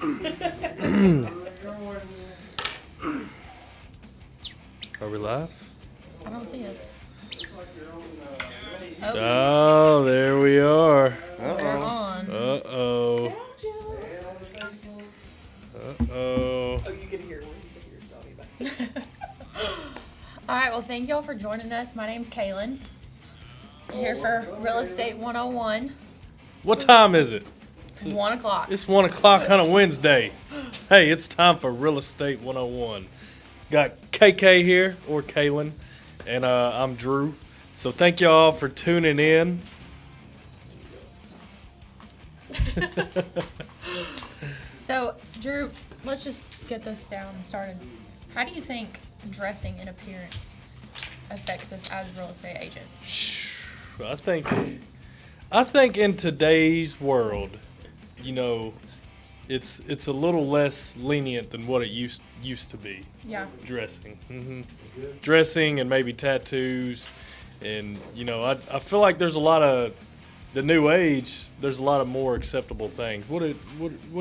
Are we live? I don't see us. Oh, there we are. We're on. Uh-oh. Uh-oh. Oh, you can hear when he's here, Tommy. All right, well, thank y'all for joining us. My name's Kaylin. I'm here for Real Estate 101. What time is it? It's 1 o'clock. It's 1 o'clock on a Wednesday. Hey, it's time for Real Estate 101. Got KK here, or Kaylin, and I'm Drew. So thank y'all for tuning in. So, Drew, let's just get this down and started. How do you think dressing and appearance affects us as real estate agents? I think in today's world, you know, it's a little less lenient than what it used to be. Yeah. Dressing. Dressing and maybe tattoos, and you know, I feel like there's a lot of the new age. There's a lot of more acceptable things. What do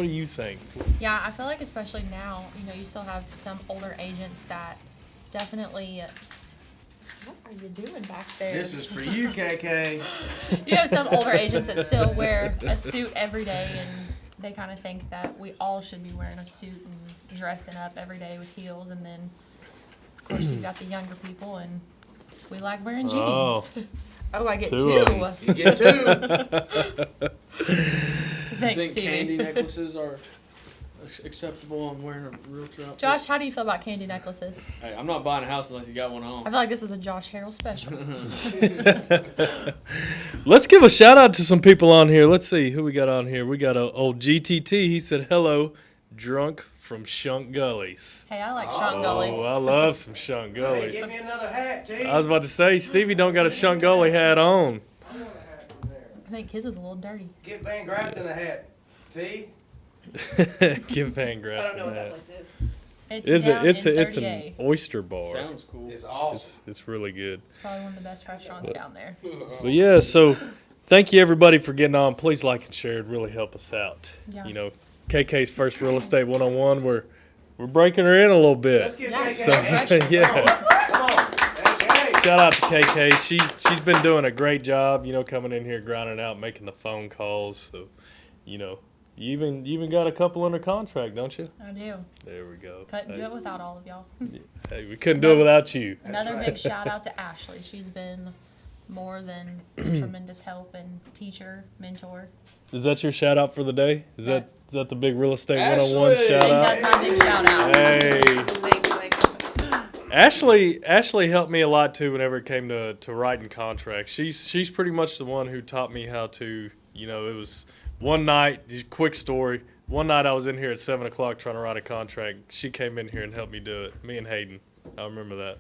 you think? Yeah, I feel like especially now, you know, you still have some older agents that definitely. What are you doing back there? This is for you, KK. You have some older agents that still wear a suit every day, and they kind of think that we all should be wearing a suit and dressing up every day with heels. And then, of course, you've got the younger people, and we like wearing jeans. Oh, I get two. You get two. Thanks, think Stevie. candy necklaces are acceptable on wearing a realtor outfit? Josh, how do you feel about candy necklaces? Hey, I'm not buying a house unless you got one I on. feel like this is a Josh Harrell special. Let's give a shout out to some people on here. Let's see who we got on here. We got old GTT. He said, hello, drunk from Shunk Gullies. Hey, I like Sean Gullies. Oh, I love some Shunk Hey, Gullies. give me another hat, T. I was about to say, Stevie don't got a Shunk Gully hat on. I want a hat from there. I think his is a little dirty. Get Van Grafton a hat, T. Give Van Graff I don't know what that that. place is. It's down It's in an 38. oyster bar. Sounds cool. It's awesome. It's really good. It's probably one of the best restaurants down there. But yeah, so thank you everybody for getting on. Please like and share. It really help us out. Yeah. You know, KK's first real estate 101. We're breaking her in a little bit. Let's get Yeah. KK So, action. yeah. Come on. KK. Shout out to KK. She's been doing a great job, you know, coming in here, grinding out, making the phone calls. So, you know, you even got a couple under contract, don't you? I do. There we go. Couldn't do it without all of y'all. Hey, we couldn't do it without you. Another right. big shout out to Ashley. She's been more than tremendous help and teacher, mentor. Is that your shout out for the day? Is that the big real estate Ashley! 101 I shout think out? that's my big shout out. Hey. Thank you. Ashley helped me a lot too whenever it came to writing contracts. She's pretty much the one who taught me how to, you know, it was one night, just quick story. One night I was in here at 7 o'clock trying to write a contract. She came in here and helped me do it. Me and Hayden. I remember that.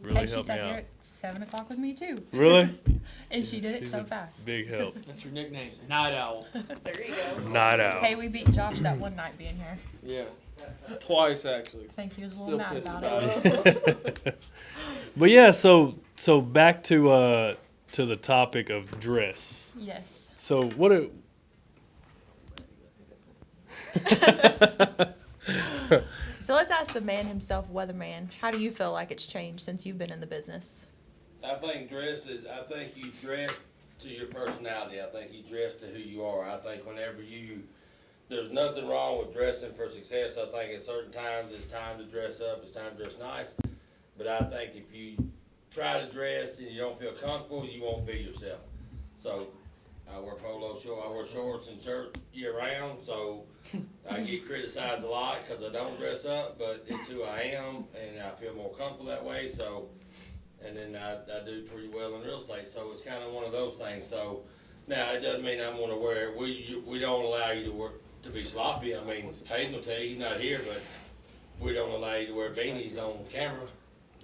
Really Hey, she helped me sat here out. at 7 o'clock with me too. Really? And she did it She's so a fast. Big help. That's your nickname. Night Owl. There you go. Night out. Hey, we beat Josh that one night being here. Yeah. Twice, actually. I think he was a Still little mad pissed about about it. But yeah, so back to the topic of dress. Yes. So what it So let's ask the man himself, Weatherman. How do you feel like it's changed since you've been in the business? I think you dress to your personality. I think you dress to who you are. I think there's nothing wrong with dressing for success. I think at certain times it's time to dress up, it's time to dress nice. But I think if you try to dress and you don't feel comfortable, you won't be yourself. So I wear I wear shorts and shirts year round, so I get criticized a lot because I don't dress up, but it's who I am, and I feel more comfortable that way, so, and then I do pretty well in real estate, so it's kind of one of those things. So now, it doesn't mean I'm gonna wear, we don't allow you to be sloppy. I mean, Hayden will tell you, he's not here, but we don't allow you to wear beanies on camera.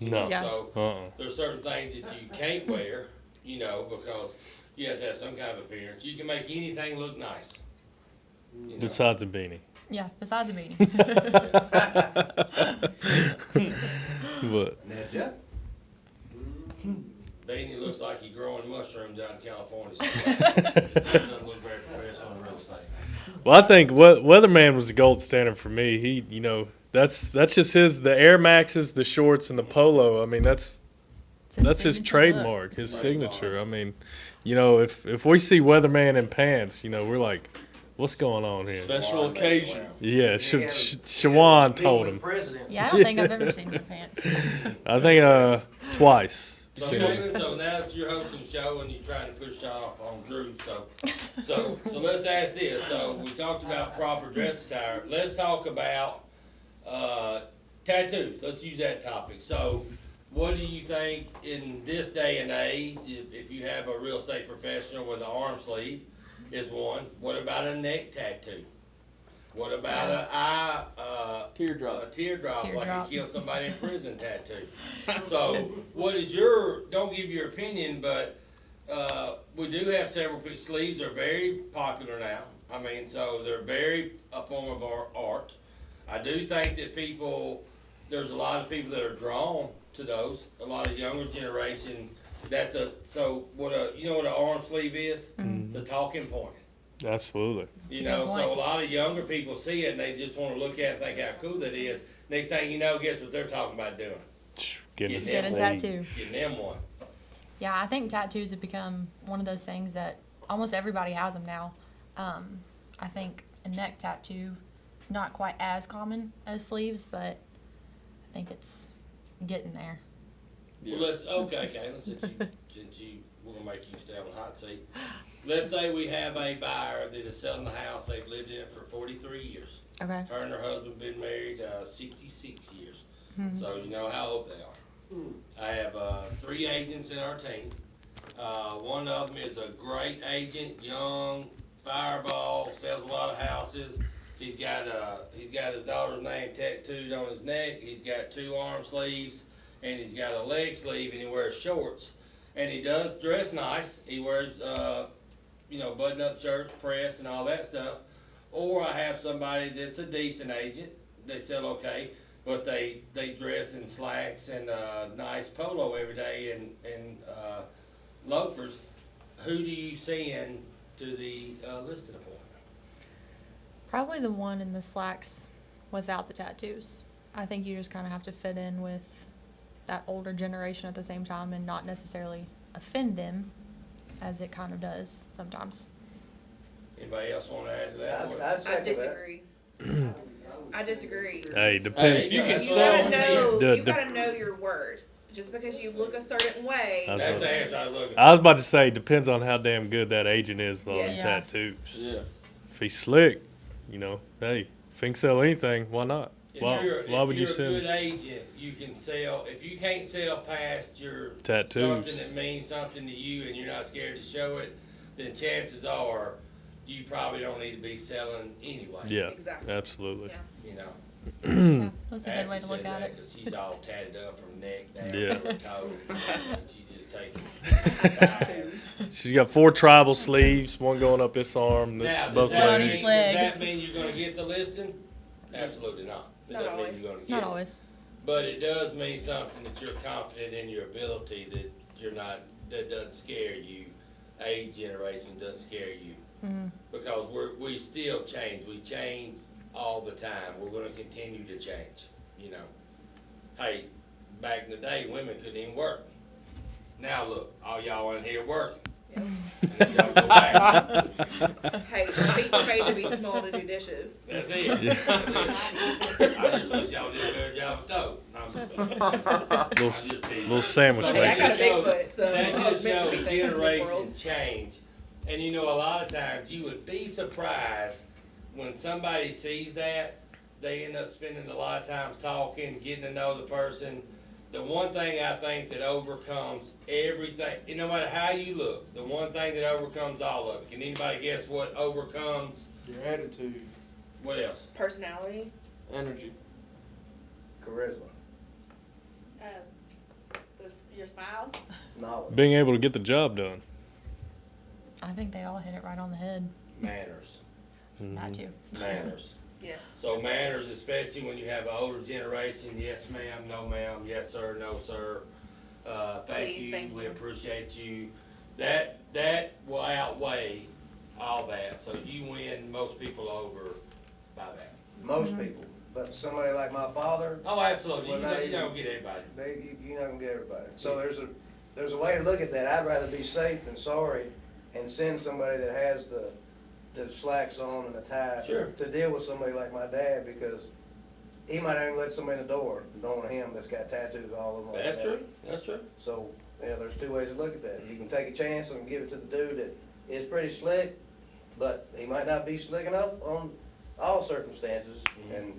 no. Yeah. So there's certain things that you can't wear, you know, because you have to have some kind of appearance. You can make anything look nice. You know? Besides a beanie. Yeah, besides the meeting. But Nedja? Beanie looks like you're growing mushrooms out in California. So it doesn't look very professional in real estate. Well, I think Weatherman was the gold standard for me. He, you know, that's just the Air Maxes, the shorts, and the polo. I mean, that's his signature trademark, his Trademark. signature. I mean, you know, if we see Weatherman in pants, you know, we're like, what's going on here? Special occasion. Yeah, Shawan told him. look. Yeah, I don't think I've ever seen your pants. I think twice. So, Seen him. David, so now that you're hosting the show and you're trying to push off on Drew, so let's ask this. So we talked about proper dress attire. Let's talk about tattoos. Let's use that topic. So, what do you think in this day and age, if you have a real estate professional with an arm sleeve, is one? What about a neck tattoo? What about a Teardrop. teardrop, like Teardrop. you kill somebody in prison tattoo? So, what is don't give your opinion, but we do have several sleeves are very popular now. I mean, so they're a form of art. I do think that there's a lot of people that are drawn to those. A lot of younger generation. You know what an arm sleeve is? It's a talking point. Absolutely. You That's a know, good so a point. lot of younger people see it and they just want to look at it and think how cool that is. Next thing you know, guess what they're talking about doing? Getting Get a sleeve. tattoo. Getting them one. Yeah, I think tattoos have become one of those things that almost everybody has them now. I think a neck tattoo is not quite as common as sleeves, but I think it's getting there. Yeah. Well, since we're gonna make you stay on the hot seat. Let's say we have a buyer that is selling the house. They've lived in it for 43 years. Okay. Her and her husband been married 66 years. Mhm. So you know how old they are. I have 3 agents in our team. One of them is a great agent, young, fireball, sells a lot of houses. He's got his daughter's name tattooed on his neck. He's got 2 arm sleeves, and he's got a leg sleeve, and he wears shorts. And he does dress nice. He wears, button-up shirts, press, and all that stuff. Or I have somebody that's a decent agent. They sell okay, but they dress in slacks and nice polo every day and loafers. Who do you send to the listing appointment? Probably the one in the slacks without the tattoos. I think you just kind of have to fit in with that older generation at the same time and not necessarily offend them as it kind of does sometimes. Anybody else want to add to that? Or- I disagree. I disagree. Hey, Hey, depend. you can You sell gotta know. The- You gotta know your worth. Just because you look a certain way. That's That's the answer I was looking for. I was about to say, depends on how damn good that agent is with all them Yeah. tattoos. Yeah. If he's slick, you know, hey, if he can sell anything, why not? If Why would you you're a send good agent, you can sell. If you can't sell past your tattoos? something that means something to you, and you're not scared to show it, then chances are you probably don't need to be selling anyway. Yeah, Exactly. absolutely. Yeah. You know. Yeah, that's a good Ashley way to look says at that it. 'cause she's all tatted up from neck down Yeah. to her toes, and she just taking sides. She's got 4 tribal sleeves, one going up this arm, Now, both does that, on mean, legs. each leg. does that mean you're gonna get the listing? Absolutely not. It Not doesn't mean always. you're gonna get Not it. always. But it does mean something that you're confident in your ability, that doesn't scare you. Age generation doesn't scare you. Mhm. Because we still change. We change all the time. We're gonna continue to change, you know. Hey, back in the day, women couldn't even work. Now look, all y'all in here working. And y'all go back. Hey, feet were made to be small to do dishes. That's it. Yeah. That's it. I just wish y'all did a better job with those. I'm just saying. Little sandwich So Hey, I got a makers. Bigfoot, so That I was just meant to shows be things in this generation world. change. And you know, a lot of times you would be surprised when somebody sees that, they end up spending a lot of time talking, getting to know the person. The one thing I think that overcomes everything, no matter how you look, the one thing that overcomes all of it. Can anybody guess what overcomes Your attitude, what else? Personality. Energy. charisma, Your smile. knowledge. Being able to get the job done. I think they all hit it right on the head. Manners. That too. Manners. Yes. So manners, especially when you have an older generation, yes ma'am, no ma'am, yes sir, no sir, thank Please, you, thank we you. appreciate you. That will outweigh all that. So you win most people over by that. Most people, but somebody like my father, Oh, absolutely. Well, You not don't even- get everybody. you're not gonna get everybody. So there's a way to look at that. I'd rather be safe than sorry and send somebody that has the slacks on and the tie Sure. to deal with somebody like my dad, because he might not even let somebody in the door, knowing him that's got tattoos all over. like That's that. true. That's true. So, there's two ways to look at that. You can take a chance and give it to the dude that is pretty slick, but he might not be slick enough on all circumstances, and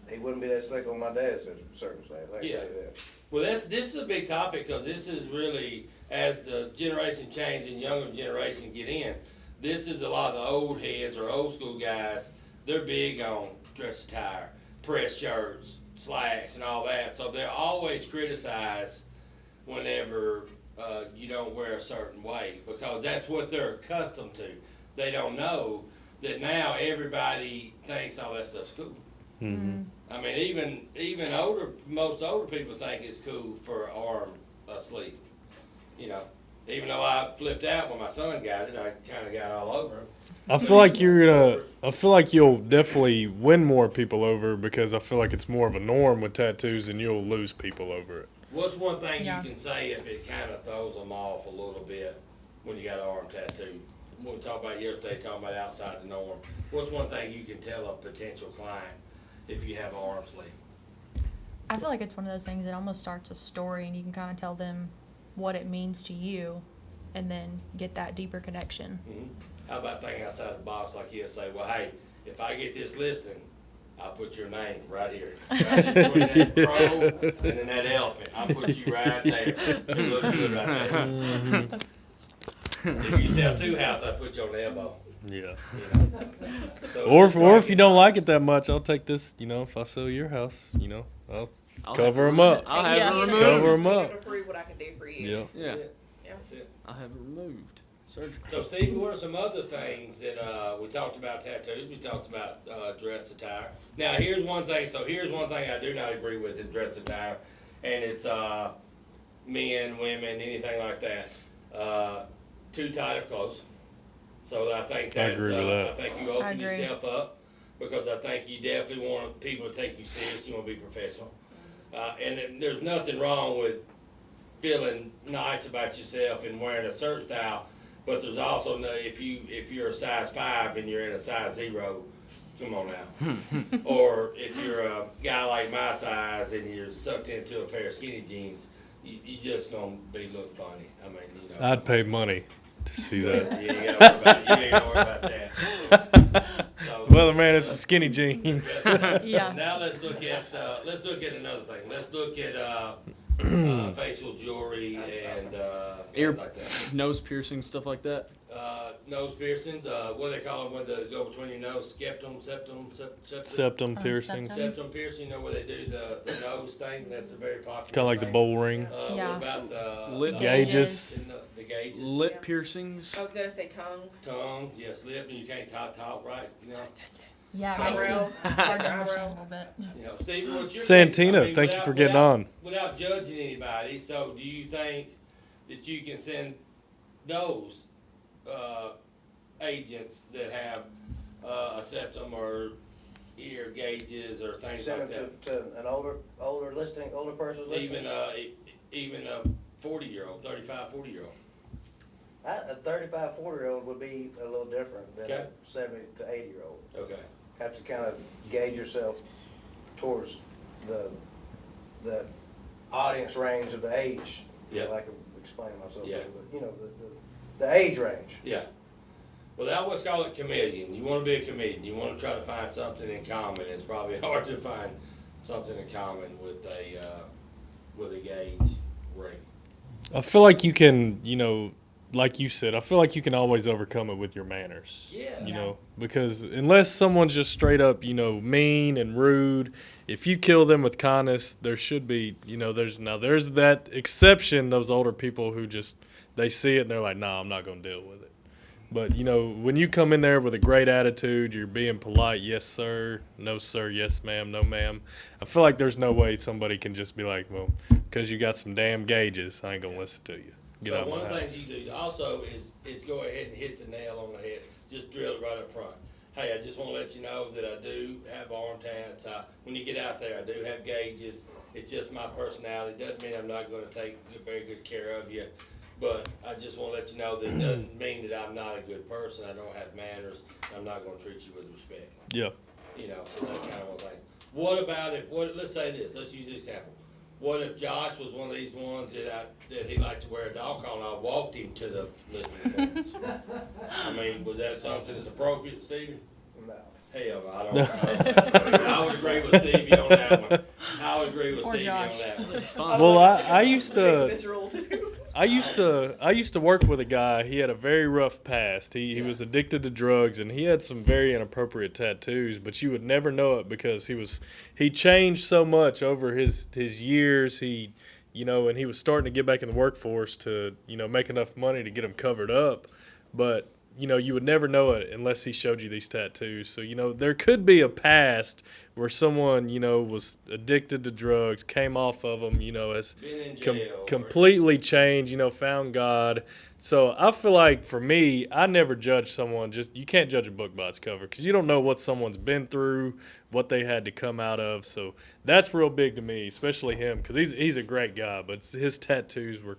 he wouldn't be that slick on my dad's circumstance, I can Yeah. tell you that. Well, this is a big topic because this is really, as the generation change and younger generation get in, this is a lot of the old heads or old school guys. They're big on dress attire, press shirts, slacks, and all that. So they're always criticized whenever you don't wear a certain way because that's what they're accustomed to. They don't know that now everybody thinks all that stuff's cool. Mm-hmm. I mean, even most older people think it's cool for an arm asleep. You know, even though I flipped out when my son got it, I kind of got all over him. I feel like I feel like you'll definitely win more people over because I feel like it's more of a norm with tattoos, and you'll lose people over it. What's one thing Yeah. you can say if it kind of throws them off a little bit when you got an arm tattoo? When we talked about yesterday, talking about outside the norm. What's one thing you can tell a potential client if you have an arm sleeve? I feel like it's one of those things that almost starts a story, and you can kind of tell them what it means to you, and then get that deeper connection. How about thinking outside the box like you say, well, hey, if I get this listing, I'll put your name right here. Right in between that crow and then that elephant. I'll put you right there. You look good right there. If you sell two houses, I put you on the elbow. Yeah. You know? So Or it's if you don't like right. it that much, I'll take this. You know, if I sell your house, you know, I'll I'll cover have them up. I'll have Yeah. it You removed. Cover 'em You up. can approve what I can do for you. Yeah. Yeah, That's it. That's it. I'll have it removed. Surgical. So Stevie, what are some other things that, we talked about tattoos, we talked about, dress attire. Now, here's one thing I do not agree with in dress attire, and it's, men, women, anything like that. Too tight of clothes. So I think I that's, agree with that. I think you I open agree. yourself up, because I think you definitely want people to take you serious, you wanna be professional. And there's nothing wrong with feeling nice about yourself and wearing a certain style, but there's also no, if you're a size 5 and you're in a size 0, come on now. Or if you're a guy like my size and you're sucked into a pair of skinny jeans, you just gonna look funny. I mean, you know. I'd pay money to see that. You ain't gotta worry about that. So, Well, man, it's some skinny jeans. Yeah. Now let's look at another thing. Let's look at facial jewelry and Ear- things like that. Nose piercing, stuff like that. Nose piercings. What do they call them when they go between your nose? Septum. Septum piercing. septum. Septum piercing. You know where they do the nose thing? That's a very popular. Kind of like the thing. bowl ring. Yeah. What about the Lip Gauges. The gauges. Lip Yeah. piercings. I was gonna say tongue, Tongue. Yes, lip, and you can't talk right. You know. Yeah, it makes eyebrow, you hard to eyebrow. understand a little bit. You know, Stevie, what's your Santina, I mean, thank you for getting without- on. Without judging anybody, so do you think that you can send those agents that have a septum or ear gauges or things Send like them that? to an older person's listing. Even a 40-year-old, 35, 40-year-old. A 35, 40-year-old would be a little different than Okay. a 70 to 80-year-old. Okay. Have to kind of gauge yourself towards the audience range of the age. Yeah. If I can explain myself, Yeah. but you know, the age range. Yeah. Well, they always call it chameleon. You want to be a chameleon. You want to try to find something in common. It's probably hard to find something in common with a gauge ring. I feel like you can, you know, like you said, I feel like you can always overcome it with your manners. Yeah. You know, because unless someone's just straight up, you know, mean and rude, if you kill them with kindness, there should be, you know, there's that exception, those older people who just, they see it and they're like, nah, I'm not going to deal with it. But, you know, when you come in there with a great attitude, you're being polite, yes, sir, no, sir, yes, ma'am, no, ma'am. I feel like there's no way somebody can just be like, well, because you got some damn gauges, I ain't going to listen to you. get So out of one my of the things house. you do also is go ahead and hit the nail on the head. Just drill it right up front. Hey, I just want to let you know that I do have arm tats. When you get out there, I do have gauges. It's just my personality. Doesn't mean I'm not going to take very good care of you. But I just want to let you know that it doesn't mean that I'm not a good person. I don't have manners. I'm not going to treat you with respect. Yeah. You know, so that's kind of one of the things. What about let's say this, let's use this example. What if Josh was one of these ones that he liked to wear a dog collar and I walked him to the listening appointments? I mean, was that something that's appropriate, Stevie? No. Hell, I don't. I would agree with Stevie on that one. I would agree with Poor Stevie on Josh. that one. It's fine. Well, I used to. This rule too. I used to work with a guy. He had a very rough past. He was addicted to drugs, and he had some very inappropriate tattoos. But you would never know it because he changed so much over his years. And he was starting to get back in the workforce to make enough money to get him covered up. But you would never know it unless he showed you these tattoos. So there could be a past where someone was addicted to drugs, came off of them, has Been in jail. completely changed, found God. So I feel like for me, I never judge someone. You can't judge a book by its cover because you don't know what someone's been through, what they had to come out of. So that's real big to me, especially him because he's a great guy, but his tattoos were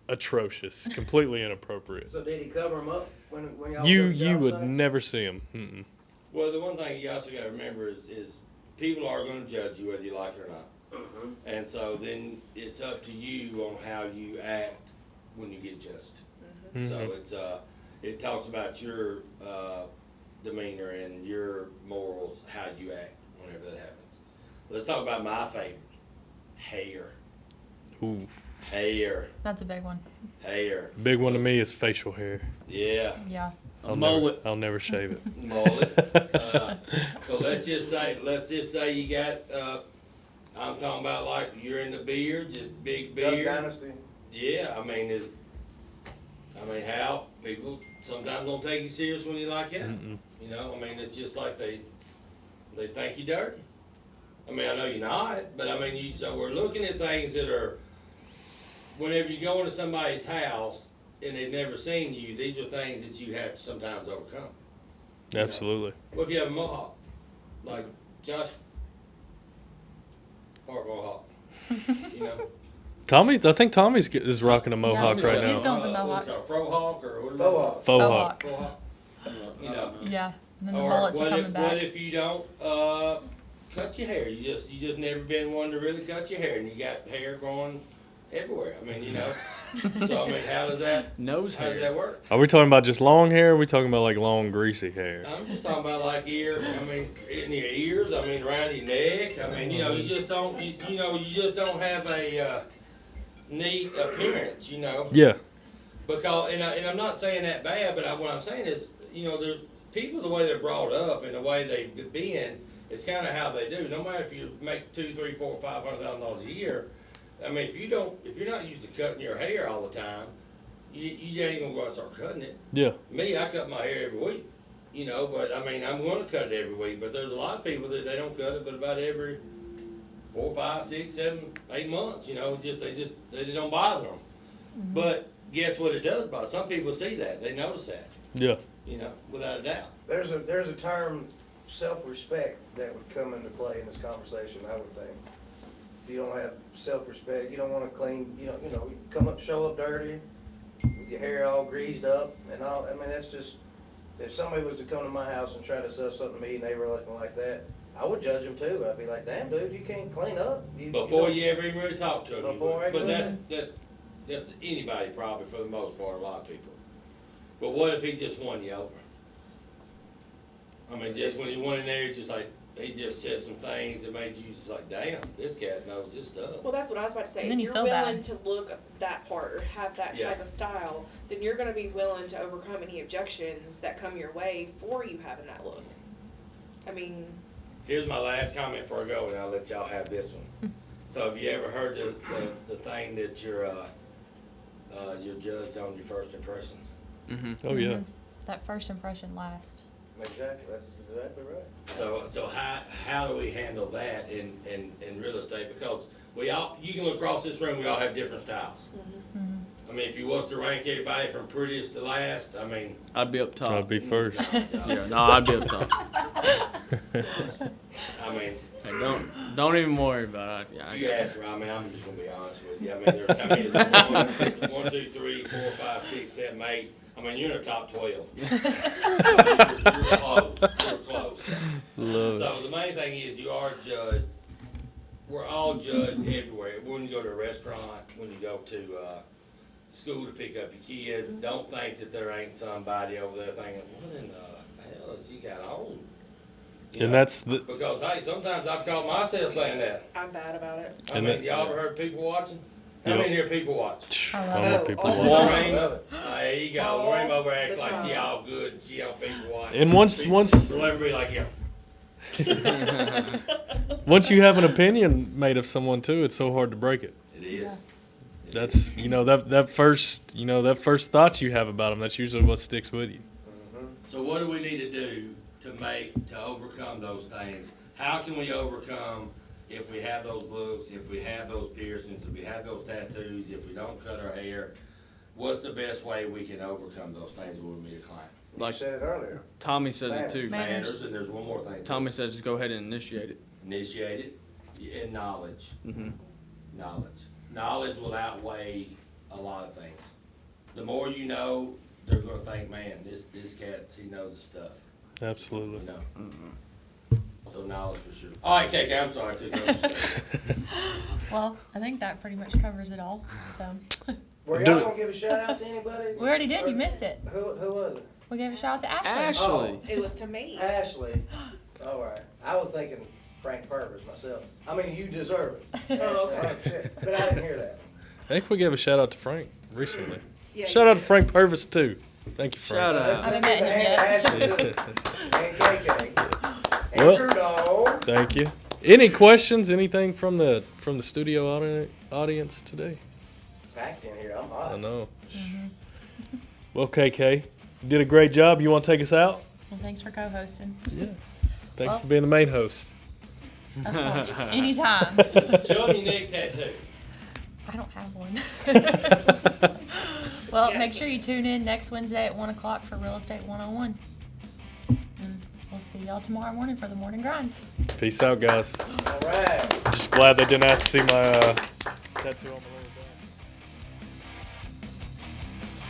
atrocious, completely inappropriate. So did he cover them up when y'all? You took job would sites? never see him. Mm-mm. Well, the one thing you also got to remember is people are going to judge you whether you like it or not. Mhm. And so then it's up to you on how you act when you get judged. So it talks about your demeanor and your morals, how you act whenever that happens. Let's talk about my favorite, hair. Ooh. Hair. That's a big one. Hair. Big one to me is facial hair. Yeah. Yeah. Mullet. I'll never shave it. Mullet. So let's just say you got. I'm talking about like you're in the beard, just big Duck beard. Dynasty. Yeah, I mean how people sometimes don't take you serious when you like that. Mm-mm. I mean it's just like they think you dirty. I mean I know you're not, but I mean so we're looking at things that are. Whenever you go into somebody's house and they've never seen you, these are things that you have to sometimes overcome. Absolutely. What if you have a mohawk? Like Josh Hart mohawk. I think Tommy's is rocking a mohawk he's right he's now. going for the What's it mohawk. called, frohawk or what is it? Faux Faux Faux hawk. Frohawk. Yeah. And then the Or mullets are what coming if, back. what if you don't cut your hair? You just never been one to really cut your hair, and you got hair growing everywhere. I mean, So I mean, how does that Hair. work? Are we talking about just long hair? Or are we talking about like long greasy hair? I'm just talking about like ear. I mean, in your ears. I mean, around your neck. I mean, you just don't. You just don't have a neat appearance. Yeah. Because and I'm not saying that bad, but what I'm saying is, the people the way they're brought up and the way they've been, it's kind of how they do. No matter if you make $200,000, $300,000, $400,000, $500,000 a year. I mean, if you're not used to cutting your hair all the time, you ain't gonna go out and start cutting it. Yeah. Me, I cut my hair every week, but I mean, I'm gonna cut it every week. But there's a lot of people that they don't cut it, but about every 4, 5, 6, 7, 8 months. They don't bother them. But guess what it does bother? Some people see that, they notice that. Yeah. Without a doubt. There's a term, self-respect, that would come into play in this conversation, I would think. If you don't have self-respect, you don't wanna clean, you show up dirty, with your hair all greased up and all, I mean, that's just, if somebody was to come to my house and try to sell something to me and they were looking like that, I would judge them too. I'd be like, damn dude, you can't clean up. Before you ever even really talk to them. Before I But go that's anybody probably for the most part, a lot of people. But what if he just won you over? I mean, just when he went in there, just like, he just said some things that made you just like, damn, this cat knows his stuff. Well, that's what I was about to say. And then If you you're feel willing bad. to look that part or have that Yeah. type of style, then you're going to be willing to overcome any objections that come your way for you having that look. I mean, Here's my last comment before I go, and I'll let y'all have this one. So have you ever heard the thing that you're judged on your first impression? Mm-hmm. Oh yeah. That first impression lasts. Exactly, that's exactly right. So how do we handle that in real estate? Because you can look across this room, we all have different styles. I mean, if you was to rank everybody from prettiest to last, I mean, I'd be up top. I'd be first. Yeah, no, I'd be up top. I mean, Hey, don't even worry about it. Yeah, I you got ask her, I mean, I'm just gonna be honest with you. I mean, there's 1, 2, 3, 4, 5, 6, 7, 8. I mean, you're in the top 12. You're close. You're close. Love it. So the main thing is you are judged. We're all judged everywhere. When you go to a restaurant, when you go to school to pick up your kids, don't think that there ain't somebody over there thinking, what in the hell has he got on? You And know? that's the Because, hey, sometimes I've caught myself saying that. I'm bad about it. I And mean, that- y'all ever heard people watching? How Yep. many here people watch? I I don't love want it. people Oh, watching. I Lorraine, love it. there you go. All Lorraine over there the acts like she time. all good and she on people watch. And once- She'll ever be like, yeah. Once you have an opinion made of someone too, it's so hard to break it. It is. That's that first thought you have about them. That's usually what sticks with you. So what do we need to do to overcome those things? How can we overcome if we have those looks, if we have those piercings, if we have those tattoos, if we don't cut our hair? What's the best way we can overcome those things when we meet a client? You Like said it earlier. Tommy says it too. Man. Manners, and there's one more thing. Tommy says just go ahead and initiate it. Initiate it, and knowledge. Mm-hmm. Knowledge will outweigh a lot of things. The more you know, they're gonna think, man, this cat, he knows his stuff, Absolutely. you know? So knowledge for sure. All right, KK, I'm sorry, I took over. Well, I think that pretty much covers it all. So Were Do y'all it. gonna give a shout out to anybody? we already did. You missed it. Who was it? We gave a shout out to Ashley. Ashley. It was to me. Ashley. All right. I was thinking Frank Purvis myself. I mean, you deserve it. Oh, Ashley, 100%. But I didn't hear that. I think we gave a shout out to Frank recently. Yeah, Shout you out to Frank Purvis too. Thank you, Shout Frank. out. Let's haven't give met him a yet. hand to Ashley too. And KK. And Well- your dog. Thank you. Any questions? Anything from the studio audience today? Packed in here. I'm I hot. know. Well, KK, you did a great job. You want to take us out? Well, thanks for co-hosting. Yeah. Thanks Well- for being the main host. Of course, anytime. Show them your neck tattoo. I don't have one. Well, make sure you tune in next Wednesday at 1 o'clock for Real Estate 101. And we'll see y'all tomorrow morning for the morning grind. Peace out, guys. All right. Just glad they didn't ask to see my tattoo on my leg.